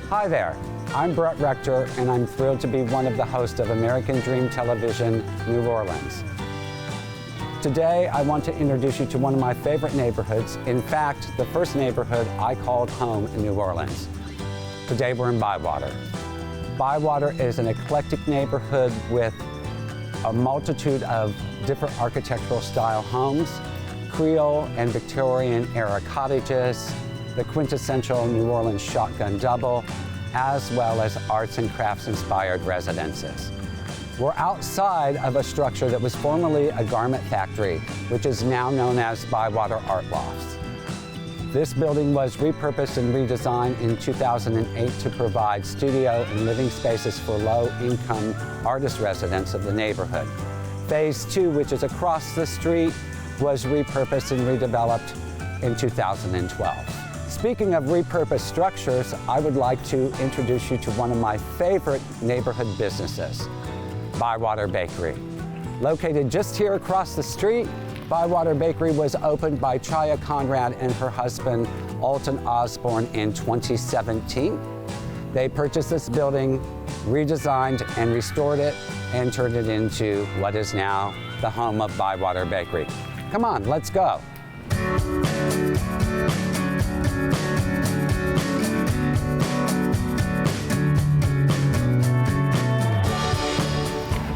Hi there, I'm Brett Rector, and I'm thrilled to be one of the hosts of American Dream Television, New Orleans. Today, I want to introduce you to one of my favorite neighborhoods. In fact, the first neighborhood I called home in New Orleans. Today, we're in Bywater. Bywater is an eclectic neighborhood with a multitude of different architectural style homes, Creole and Victorian era cottages, the quintessential New Orleans shotgun double, as well as arts and crafts inspired residences. We're outside of a structure that was formerly a garment factory, which is now known as Bywater Art Lofts. This building was repurposed and redesigned in 2008 to provide studio and living spaces for low-income artist residents of the neighborhood. Phase 2, which is across the street, was repurposed and redeveloped in 2012. Speaking of repurposed structures, I would like to introduce you to one of my favorite neighborhood businesses, Bywater Bakery. Located just here across the street, Bywater Bakery was opened by Chaya Conrad and her husband, Alton Osborne, in 2017. They purchased this building, redesigned and restored it, and turned it into what is now the home of Bywater Bakery. Come on, let's go.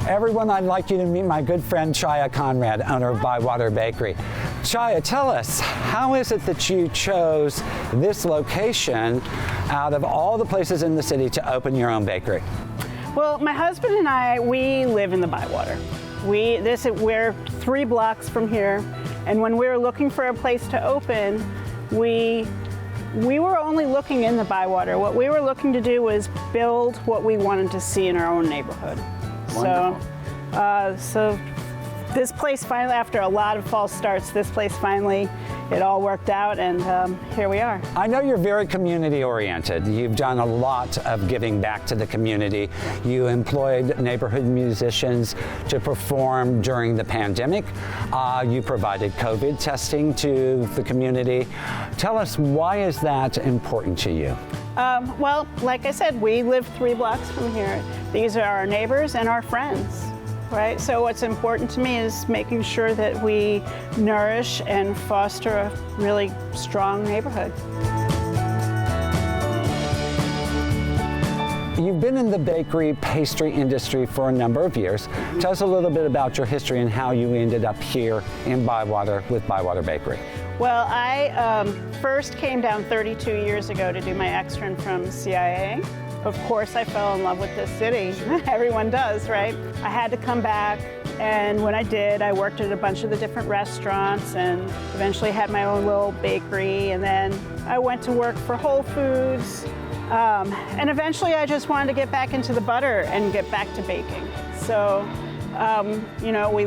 Everyone, I'd like you to meet my good friend Chaya Conrad, owner of Bywater Bakery. Chaya, tell us, how is it that you chose this location out of all the places in the city to open your own bakery? Well, my husband and I, we live in the Bywater. We're 3 blocks from here, and when we were looking for a place to open, we were only looking in the Bywater. What we were looking to do was build what we wanted to see in our own neighborhood. So this place finally, after a lot of false starts, this place finally, it all worked out, and here we are. I know you're very community oriented. You've done a lot of giving back to the community. You employed neighborhood musicians to perform during the pandemic. You provided COVID testing to the community. Tell us, why is that important to you? Well, like I said, we live 3 blocks from here. These are our neighbors and our friends, right? So what's important to me is making sure that we nourish and foster a really strong neighborhood. You've been in the bakery pastry industry for a number of years. Tell us a little bit about your history and how you ended up here in Bywater with Bywater Bakery. Well, I first came down 32 years ago to do my extern from CIA. Of course, I fell in love with this city. Everyone does, right? I had to come back, and when I did, I worked at a bunch of the different restaurants and eventually had my own little bakery, and then I went to work for Whole Foods, and eventually I just wanted to get back into the butter and get back to baking. So, you know,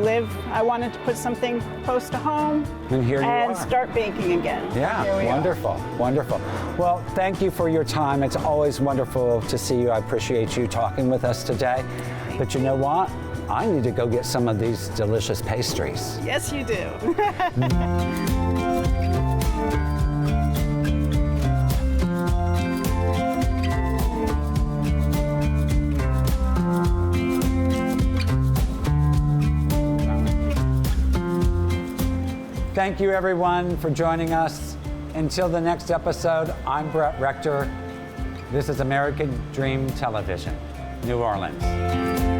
I wanted to put something close to home and start baking again. Yeah, wonderful, wonderful. Well, thank you for your time. It's always wonderful to see you. I appreciate you talking with us today. But you know what? I need to go get some of these delicious pastries. Yes, you do. Thank you, everyone, for joining us. Until the next episode, I'm Brett Rector. This is American Dream Television, New Orleans.